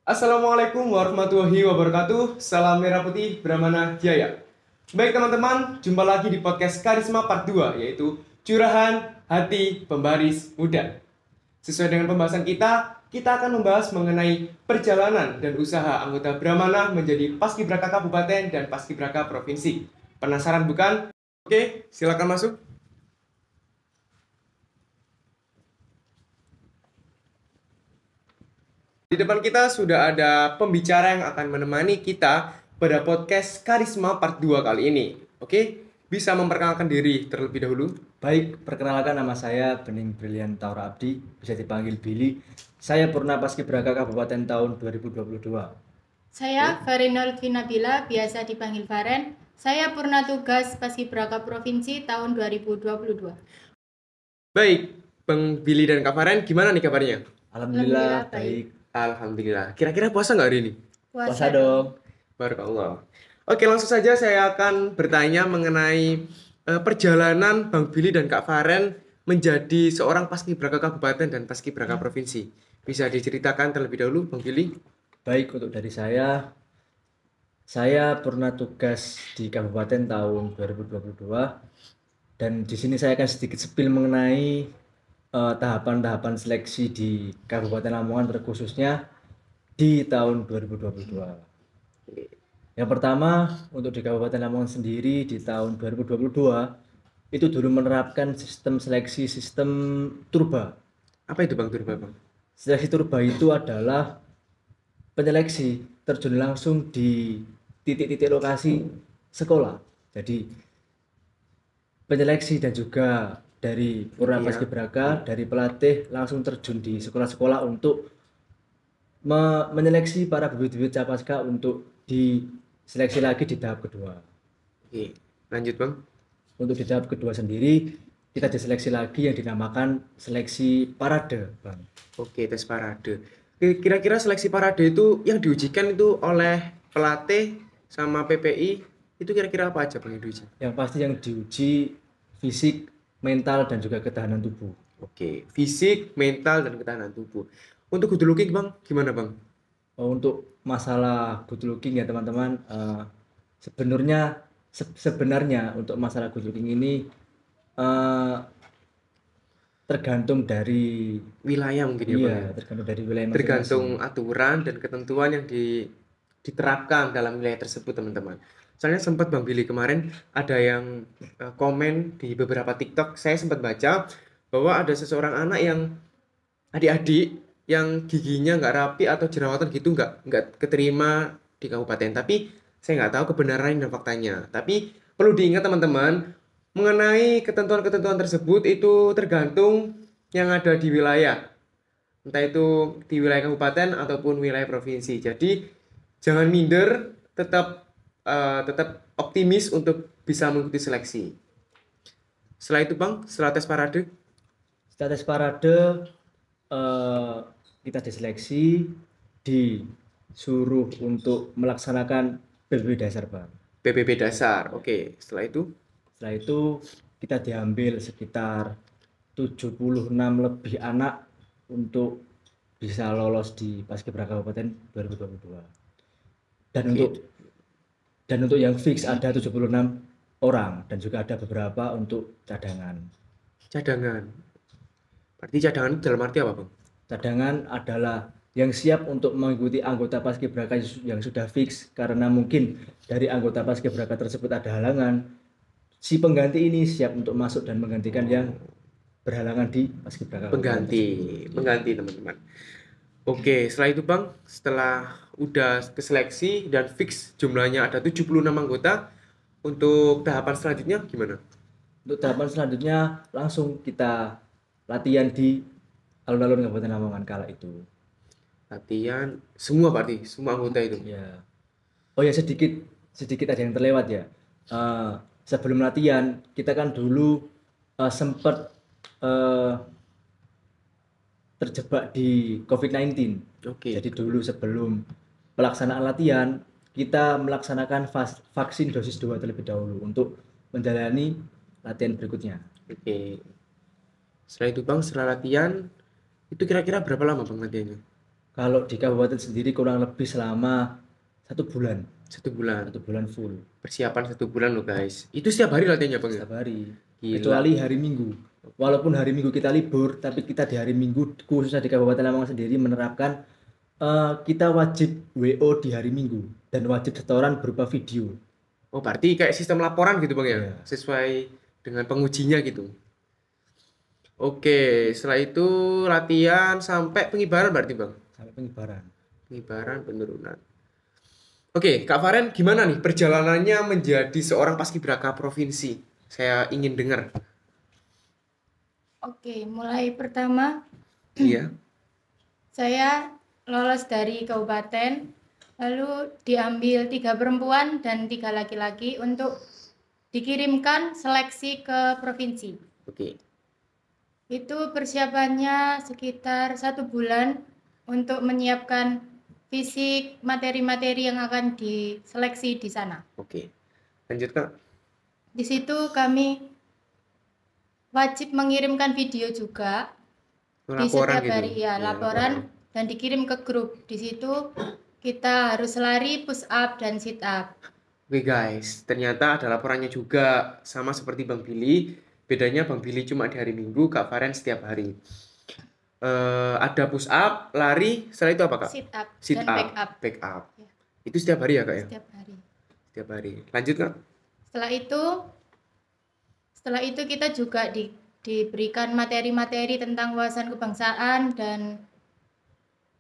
Assalamualaikum warahmatullahi wabarakatuh. Salam merah putih Brahmana Jaya. Baik teman-teman, jumpa lagi di podcast Karisma Part 2, yaitu Curahan Hati Pembaris Muda. Sesuai dengan pembahasan kita akan membahas mengenai perjalanan dan usaha anggota Brahmana menjadi Paskibraka Kabupaten dan Paskibraka Provinsi. Penasaran bukan? Oke, silakan masuk. Di depan kita sudah ada pembicara yang akan menemani kita pada podcast Karisma Part 2 kali ini. Oke, bisa memperkenalkan diri terlebih dahulu. Baik, perkenalkan nama saya Bening Brilian Taura Abdi, bisa dipanggil Billy. Saya Purna Paskibraka Kabupaten tahun 2022. Saya Farinal Vinabila, biasa dipanggil Varen. Saya purna tugas Paskibraka Provinsi tahun 2022. Baik, Bang Billy dan Kak Faren, gimana nih kabarnya? Alhamdulillah Alhamdulillah, baik. Alhamdulillah. Kira-kira puasa nggak hari ini? Puasa dong. Barakallah. Oke, langsung saja saya akan bertanya mengenai perjalanan Bang Billy dan Kak Faren menjadi seorang Paskibraka Kabupaten dan Paskibraka Provinsi. Bisa diceritakan terlebih dahulu, Bang Billy? Baik, untuk dari saya pernah tugas di Kabupaten tahun 2022 dan di sini saya akan sedikit spill mengenai tahapan-tahapan seleksi di Kabupaten Lamongan terkhususnya di tahun 2022. Yang pertama, untuk di Kabupaten Lamongan sendiri di tahun 2022 itu dulu menerapkan sistem seleksi sistem turba. Apa itu Bang Turba, Bang? Seleksi turba itu adalah penyeleksi terjun langsung di titik-titik lokasi sekolah. Jadi penyeleksi dan juga dari Purna Iya. Paskibraka, dari pelatih langsung terjun di sekolah-sekolah untuk menyeleksi para bibit-bibit capaska untuk diseleksi lagi di tahap kedua. Oke, lanjut Bang. Untuk di tahap kedua sendiri kita diseleksi lagi yang dinamakan seleksi parade, Bang. Oke, tes parade. Oke, kira-kira seleksi parade itu yang diujikan itu oleh pelatih sama PPI, itu kira-kira apa aja Bang yang diuji? Yang pasti yang diuji fisik, mental dan juga ketahanan tubuh. Oke, fisik, mental, dan ketahanan tubuh. Untuk good looking Bang, gimana Bang? Untuk masalah good looking ya teman-teman, sebenarnya untuk masalah good looking ini eh, tergantung dari Wilayah mungkin ya Bang ya? tergantung dari wilayah Tergantung masing-masing. aturan dan ketentuan yang diterapkan dalam wilayah tersebut teman-teman. Soalnya sempat Bang Billy kemarin ada yang komen di beberapa TikTok, saya sempat baca bahwa ada seseorang anak yang adik-adik yang giginya nggak rapi atau jerawatan gitu nggak keterima di kabupaten. Tapi saya nggak tahu kebenaran dan faktanya. Tapi perlu diingat teman-teman, mengenai ketentuan-ketentuan tersebut itu tergantung yang ada di wilayah. Entah itu di wilayah kabupaten ataupun wilayah provinsi. Jadi jangan minder, tetap optimis untuk bisa mengikuti seleksi. Setelah itu Bang, setelah tes parade, Setelah tes parade eh, kita diseleksi, disuruh untuk melaksanakan PBB dasar, Bang. PBB dasar. Oke, setelah itu Setelah itu kita diambil sekitar 76 lebih anak untuk bisa lolos di Paskibraka Kabupaten 2022. Dan Oke. untuk yang fix ada 76 orang dan juga ada beberapa untuk cadangan. Cadangan. Berarti cadangan itu dalam arti apa, Bang? Cadangan adalah yang siap untuk mengikuti anggota Paskibraka yang sudah fix karena mungkin dari anggota Paskibraka tersebut ada halangan. Si pengganti ini siap untuk masuk dan menggantikan yang berhalangan di Paskibraka Kabupaten tersebut. Pengganti teman-teman. Oke, setelah itu Bang, setelah udah keseleksi dan fix jumlahnya ada 76 anggota, untuk tahapan selanjutnya gimana? Untuk tahapan selanjutnya langsung kita latihan di alun-alun Kabupaten Lamongan kala itu. Latihan semua berarti, semua anggota itu. Ya. Oh ya, sedikit ada yang terlewat ya. Sebelum latihan kita kan dulu sempat terjebak di COVID-19. Oke. Jadi dulu sebelum pelaksanaan latihan kita melaksanakan vaksin dosis 2 terlebih dahulu untuk menjalani latihan berikutnya. Oke. Setelah itu Bang, setelah latihan itu kira-kira berapa lama Bang latihannya? Kalau di kabupaten sendiri kurang lebih selama 1 bulan, 1 bulan. 1 bulan full, Persiapan 1 bulan loh guys. Itu setiap hari latihannya Bang ya? setiap hari. Gila. Kecuali hari Minggu. Walaupun hari Minggu kita libur, tapi kita di hari Minggu khususnya di Kabupaten Lamongan sendiri menerapkan kita wajib WO di hari Minggu dan wajib setoran berupa video. Oh, berarti kayak sistem laporan gitu Bang ya? Iya. Sesuai dengan pengujinya gitu. Oke, setelah itu latihan sampai pengibaran berarti Bang? Sampai pengibaran. Pengibaran, penurunan. Oke, Kak Faren gimana nih perjalanannya menjadi seorang paskibraka provinsi? Saya ingin dengar. Oke, mulai pertama Iya. saya lolos dari kabupaten, lalu diambil 3 perempuan dan 3 laki-laki untuk dikirimkan seleksi ke provinsi. Oke. Itu persiapannya sekitar 1 bulan untuk menyiapkan fisik, materi-materi yang akan diseleksi di sana. Oke. Lanjut Kak. Di situ kami wajib mengirimkan video juga di Laporan setiap gitu. hari, ya, Iya, laporan dan dikirim ke grup. Di situ kita harus lari, push up dan sit up. Oke guys, ternyata ada laporannya juga sama seperti Bang Billy. Bedanya Bang Billy cuma di hari Minggu, Kak Faren setiap hari. Ada push up, lari, setelah itu apa Kak? Sit up Sit dan up, back up back up. Ya. Itu setiap hari ya Kak ya? setiap hari. Setiap hari. Lanjut Kak. Setelah itu kita juga diberikan materi-materi tentang wawasan kebangsaan dan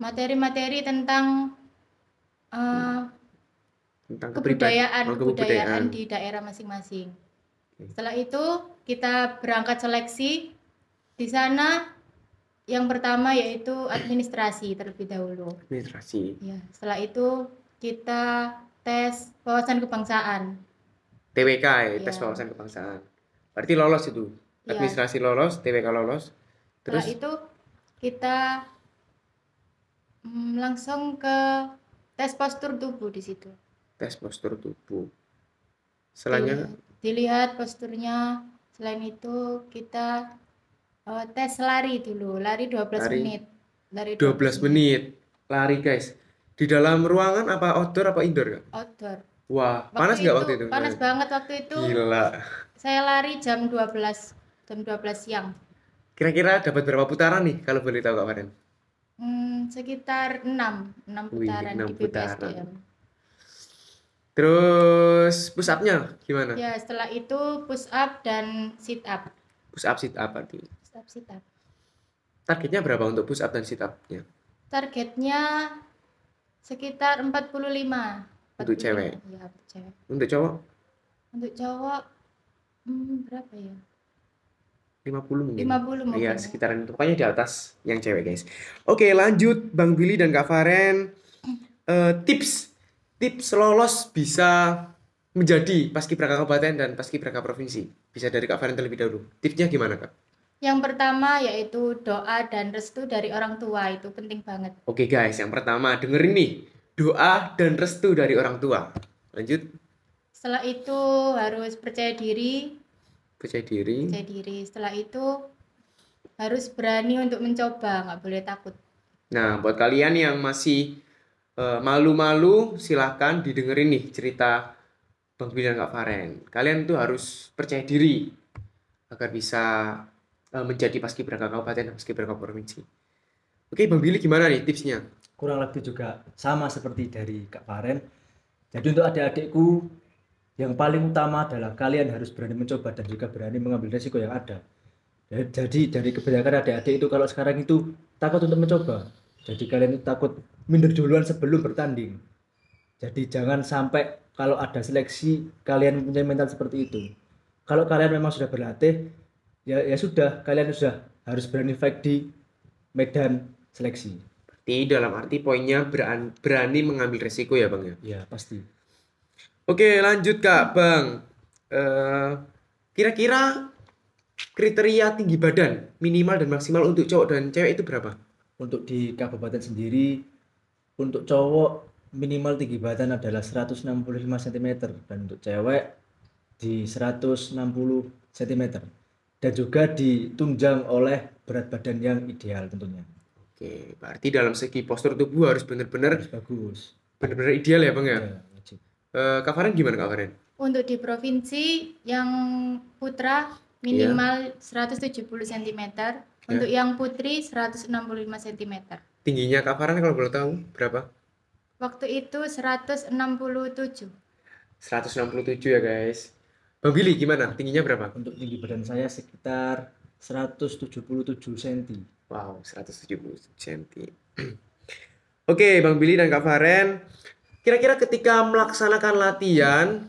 materi-materi tentang Tentang kebudayaan di daerah masing-masing. Oke. Setelah itu kita berangkat seleksi. Di sana yang pertama yaitu administrasi terlebih dahulu. Administrasi. Ya, setelah itu kita tes wawasan kebangsaan. TWK ya, tes Iya. wawasan kebangsaan. Berarti lolos itu. Iya. Administrasi lolos, TWK lolos. Setelah Terus itu kita langsung ke tes postur tubuh di situ. tes postur tubuh. Selanjutnya Dilihat posturnya. Selain itu kita tes lari dulu, lari 12 Lari. menit. Lari 12 menit lari guys. Di dalam ruangan apa outdoor apa indoor Kak? outdoor. Wah, panas nggak waktu itu? Panas banget waktu itu. Gila. Saya lari jam 12 siang. Kira-kira dapat berapa putaran nih kalau boleh tahu Kak Faren? Sekitar 6 Wih, putaran 6 di putaran. BPSDM. Terus push up-nya gimana? Ya, setelah itu push up dan sit up. Push up, sit up berarti. Push up, sit up. Targetnya berapa untuk push up dan sit up-nya? Targetnya sekitar 45. Untuk cewek? Ya, untuk cewek. Untuk cowok Untuk cowok berapa ya? 50 mungkin. 50 mungkin. Iya, sekitaran itu. Pokoknya di atas yang cewek, guys. Oke, lanjut Bang Billy dan Kak Faren. Tips lolos bisa menjadi paskibraka kabupaten dan paskibraka provinsi. Bisa dari Kak Faren terlebih dahulu. Tipsnya gimana, Kak? Yang pertama yaitu doa dan restu dari orang tua, itu penting banget. Oke, guys, yang pertama dengerin nih. Doa dan restu dari orang tua. Lanjut. Setelah itu harus percaya diri. Percaya diri. Setelah itu harus berani untuk mencoba, nggak boleh takut. Nah, buat kalian yang masih malu-malu, silahkan didengerin nih cerita Bang Billy dan Kak Faren. Kalian tuh harus percaya diri agar bisa menjadi paskibraka kabupaten dan paskibraka provinsi. Oke, Bang Billy gimana nih tipsnya? Kurang lebih juga sama seperti dari Kak Faren. Jadi untuk adik-adikku, yang paling utama adalah kalian harus berani mencoba dan juga berani mengambil resiko yang ada. Jadi dari kebanyakan adik-adik itu kalau sekarang itu takut untuk mencoba. Jadi kalian itu takut minder duluan sebelum bertanding. Jadi jangan sampai kalau ada seleksi kalian punya mental seperti itu. Kalau kalian memang sudah berlatih, ya sudah, kalian sudah harus berani fight di medan seleksi. Berarti dalam arti poinnya berani mengambil resiko ya Bang ya? Ya pasti. Oke, lanjut Kak Bang. Kira-kira kriteria tinggi badan minimal dan maksimal untuk cowok dan cewek itu berapa? Untuk di kabupaten sendiri, untuk cowok minimal tinggi badan adalah 165 cm dan untuk cewek di 160 cm dan juga ditunjang oleh berat badan yang ideal tentunya. Oke, berarti dalam segi postur tubuh harus benar-benar Harus bagus. ideal ya Bang ya. Ya, wajib. Kak Faren gimana Kak Faren? Untuk di provinsi yang putra minimal 170 cm, untuk yang putri 165 cm. Tingginya Kak Faren kalau boleh tahu berapa? Waktu itu 167. 167 ya guys. Bang Billy gimana? Tingginya berapa? Untuk tinggi badan saya sekitar 177 cm. Wow, 170 cm. Oke, Bang Billy dan Kak Faren. Kira-kira ketika melaksanakan latihan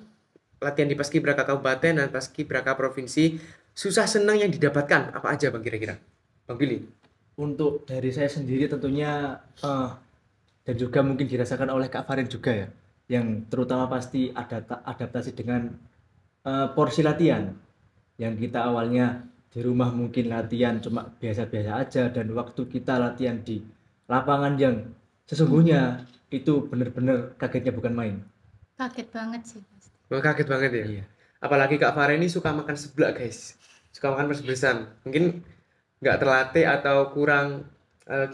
di Paskibraka Kabupaten dan Paskibraka Provinsi, susah senang yang didapatkan apa aja Bang kira-kira? Bang Billy. Untuk dari saya sendiri tentunya dan juga mungkin dirasakan oleh Kak Farin juga ya, yang terutama pasti adaptasi dengan porsi latihan yang kita awalnya di rumah mungkin latihan cuma biasa-biasa aja, dan waktu kita latihan di lapangan yang sesungguhnya itu benar-benar kagetnya bukan main. Kaget banget sih. Oh, kaget banget ya. Iya. Apalagi Kak Faren ini suka makan seblak guys. Suka makan pedes-pedesan. Mungkin nggak terlatih atau kurang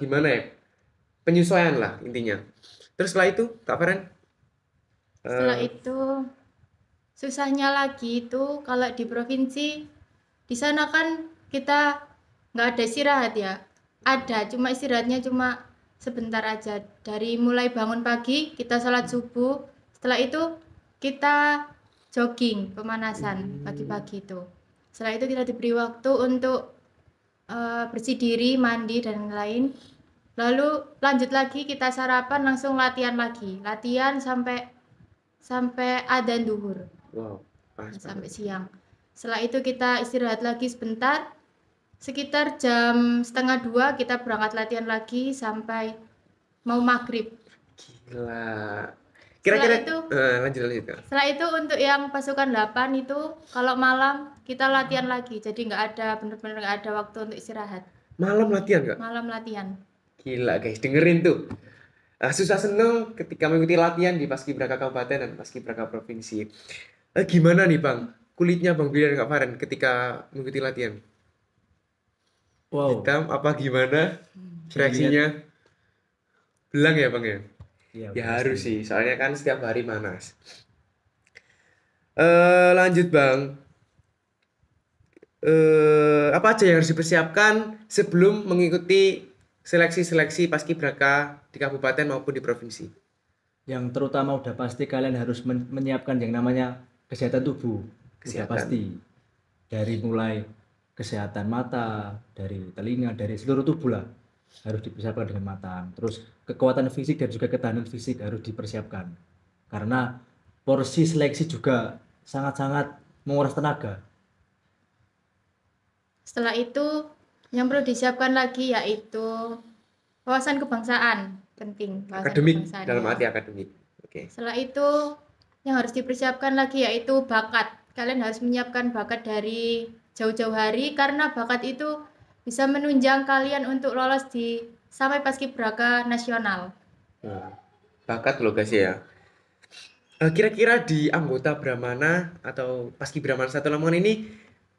gimana ya, penyesuaian lah intinya. Terus setelah itu Kak Faren? Setelah itu susahnya lagi itu kalau di provinsi, di sana kan kita nggak ada istirahat ya. Ada, cuma istirahatnya cuma sebentar aja. Dari mulai bangun pagi kita sholat subuh, setelah itu kita jogging pemanasan pagi-pagi itu. Setelah itu kita diberi waktu untuk bersih diri, mandi dan lain. Lalu lanjut lagi kita sarapan, langsung latihan lagi. Latihan sampai adzan duhur. Wow, panas Sampai banget. siang. Setelah itu kita istirahat lagi sebentar. Sekitar jam 1:30 kita berangkat latihan lagi sampai mau maghrib. Gila. Kira-kira lanjut Kak. Setelah itu untuk yang pasukan 8 itu kalau malam kita latihan lagi. Jadi benar-benar nggak ada waktu untuk istirahat. Malam latihan Kak? Malam latihan. Gila guys, dengerin tuh. Susah seneng ketika mengikuti latihan di Paskibraka Kabupaten dan Paskibraka Provinsi. Gimana nih Bang, kulitnya Bang Billy dan Kak Faren ketika mengikuti latihan? Wow. Hitam apa gimana reaksinya? Belang ya Bang ya? Iya, Ya pasti. harus sih, soalnya kan setiap hari panas. Lanjut Bang. Apa aja yang harus dipersiapkan sebelum mengikuti seleksi-seleksi Paskibraka di kabupaten maupun di provinsi? Yang terutama udah pasti kalian harus menyiapkan yang namanya kesehatan tubuh. Udah Kesehatan. pasti. Dari mulai kesehatan mata, dari telinga, dari seluruh tubuh lah harus dipersiapkan dengan matang. Terus kekuatan fisik dan juga ketahanan fisik harus dipersiapkan. Karena porsi seleksi juga sangat-sangat menguras tenaga. Setelah itu yang perlu disiapkan lagi yaitu wawasan kebangsaan. Penting. Wawasan Akademik, kebangsaan, dalam ya. arti akademik. Oke. Setelah itu yang harus dipersiapkan lagi yaitu bakat. Kalian harus menyiapkan bakat dari jauh-jauh hari, karena bakat itu bisa menunjang kalian untuk lolos sampai Paskibraka nasional. Nah, bakat loh guys ya. Kira-kira di anggota Brahmana atau Paskibraka 1 Lamongan ini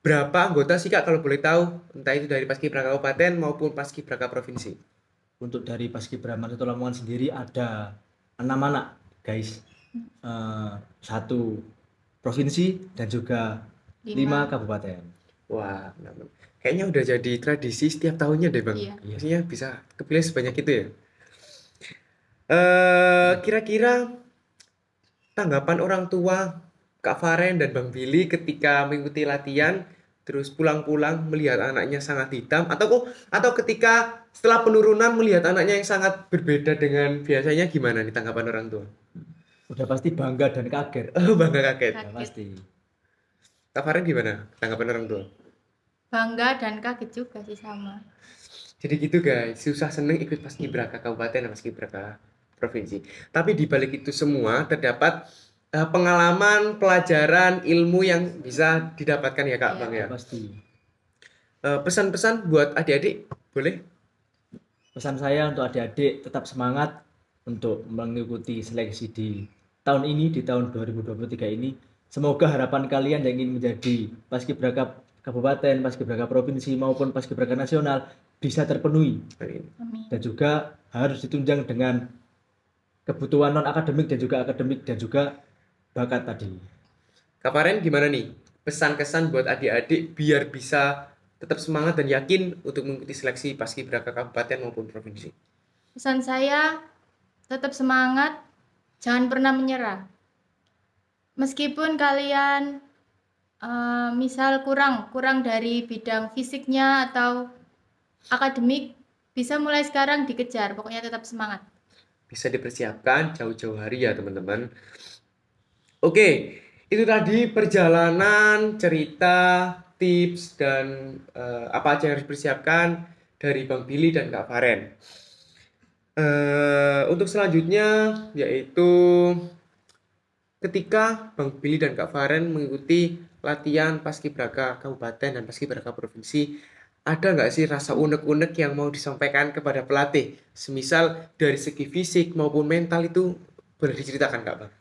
berapa anggota sih Kak kalau boleh tahu? Entah itu dari Paskibraka Kabupaten maupun Paskibraka Provinsi. Untuk dari Paskibraka 1 Lamongan sendiri ada 6 anak guys. 1 provinsi dan juga 5 kabupaten. Wah, kayaknya udah jadi tradisi setiap tahunnya deh Bang. Iya. Maksudnya bisa kepilih sebanyak itu ya. Kira-kira tanggapan orang tua Kak Faren dan Bang Billy ketika mengikuti latihan terus pulang-pulang melihat anaknya sangat hitam, atau ketika setelah penurunan melihat anaknya yang sangat berbeda dengan biasanya, gimana nih tanggapan orang tua? Udah pasti bangga dan kaget. Oh, bangga kaget. Udah pasti. Kak Faren gimana tanggapan orang tua? Bangga dan kaget juga sih sama. Jadi gitu guys, susah seneng ikut Paskibraka Kabupaten dan Paskibraka Provinsi. Tapi di balik itu semua terdapat pengalaman, pelajaran, ilmu yang bisa didapatkan ya Kak Iya. Bang ya. Pasti. Pesan-pesan buat adik-adik boleh? Pesan saya untuk adik-adik tetap semangat untuk mengikuti seleksi di tahun ini, di tahun 2023 ini. Semoga harapan kalian yang ingin menjadi Paskibraka Kabupaten, Paskibraka Provinsi maupun Paskibraka Nasional bisa terpenuhi Amin. Amin. dan juga harus ditunjang dengan kebutuhan non akademik dan juga akademik dan juga bakat tadi. Kak Faren gimana nih? Pesan-kesan buat adik-adik biar bisa tetap semangat dan yakin untuk mengikuti seleksi paskibraka kabupaten maupun provinsi. Pesan saya tetap semangat, jangan pernah menyerah. Meskipun kalian misal kurang dari bidang fisiknya atau akademik, bisa mulai sekarang dikejar, pokoknya tetap semangat. Bisa dipersiapkan jauh-jauh hari ya teman-teman. Oke, itu tadi perjalanan, cerita, tips, dan apa aja yang harus dipersiapkan dari Bang Billy dan Kak Faren. Untuk selanjutnya yaitu ketika Bang Billy dan Kak Faren mengikuti latihan paskibraka kabupaten dan paskibraka provinsi, ada nggak sih rasa unek-unek yang mau disampaikan kepada pelatih? Semisal dari segi fisik maupun mental itu boleh diceritakan Kak Bang?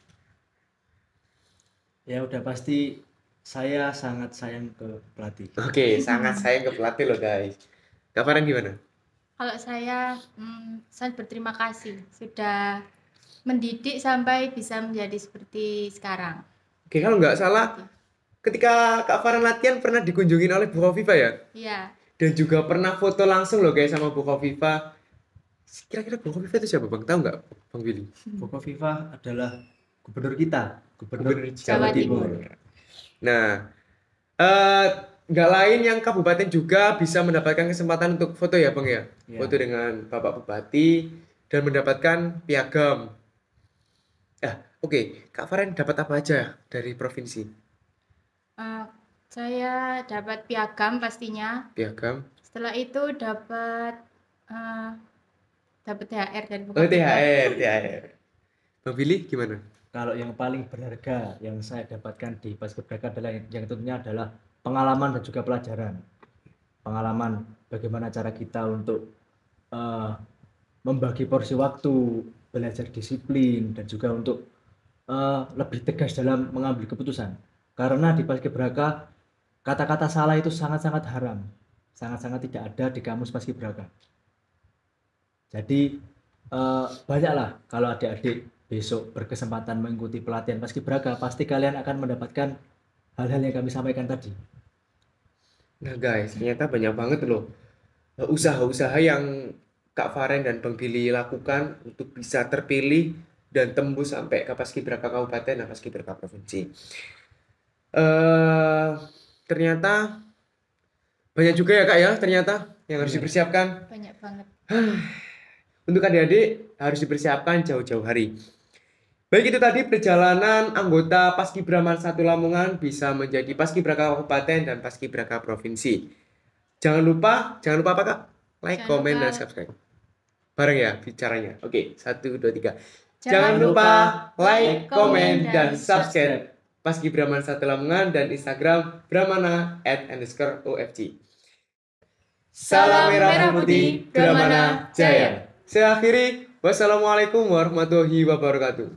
Ya udah pasti saya sangat sayang ke pelatih. Oke, sangat sayang ke pelatih loh guys. Kak Faren gimana? Kalau saya berterima kasih sudah mendidik sampai bisa menjadi seperti sekarang. Oke, kalau nggak salah, ketika Kak Faren latihan pernah dikunjungin oleh Bu Khofifa ya? Iya, Dan juga pernah foto langsung loh guys sama Bu Khofifa. Kira-kira Bu Khofifa itu siapa Bang? Tahu nggak Bang Billy? Kofifa adalah gubernur kita, gubernur Gubernur Jawa Timur. Nah, nggak lain yang kabupaten juga bisa mendapatkan kesempatan untuk foto ya Bang ya? Ya. Foto dengan Bapak Bupati dan mendapatkan piagam. Oke, Kak Faren dapat apa aja dari provinsi? Saya dapat piagam pastinya. Piagam. Setelah itu dapat THR dari Oh, Bukoviva. THR. Bang Billy gimana? Kalau yang paling berharga yang saya dapatkan di paskibraka adalah yang tentunya adalah pengalaman dan juga pelajaran. Pengalaman bagaimana cara kita untuk membagi porsi waktu, belajar disiplin dan juga untuk lebih tegas dalam mengambil keputusan. Karena di paskibraka kata-kata salah itu sangat-sangat haram, sangat-sangat tidak ada di kamus paskibraka. Jadi banyaklah kalau adik-adik besok berkesempatan mengikuti pelatihan paskibraka, pasti kalian akan mendapatkan hal-hal yang kami sampaikan tadi. Nah guys, ternyata banyak banget loh usaha-usaha yang Kak Faren dan Bang Billy lakukan untuk bisa terpilih dan tembus sampai ke paskibraka kabupaten dan paskibraka provinsi. Ternyata banyak juga ya Kak ya, ternyata yang harus Iya. dipersiapkan. Banyak banget. Untuk adik-adik harus dipersiapkan jauh-jauh hari. Baik, itu tadi perjalanan anggota Paskibraka 1 Lamongan bisa menjadi Paskibraka Kabupaten dan Paskibraka Provinsi. Jangan lupa apa Kak? Like, Jangan komen, lupa. dan subscribe. Bareng ya bicaranya. Oke, 1, 2, 3. Jangan Jangan lupa like, komen, komen, dan dan subscribe Paskibraka 1 Lamongan dan Instagram Brahmana@_OFC. Salam merah putih, Brahmana Jaya. Saya akhiri, wassalamualaikum warahmatullahi wabarakatuh.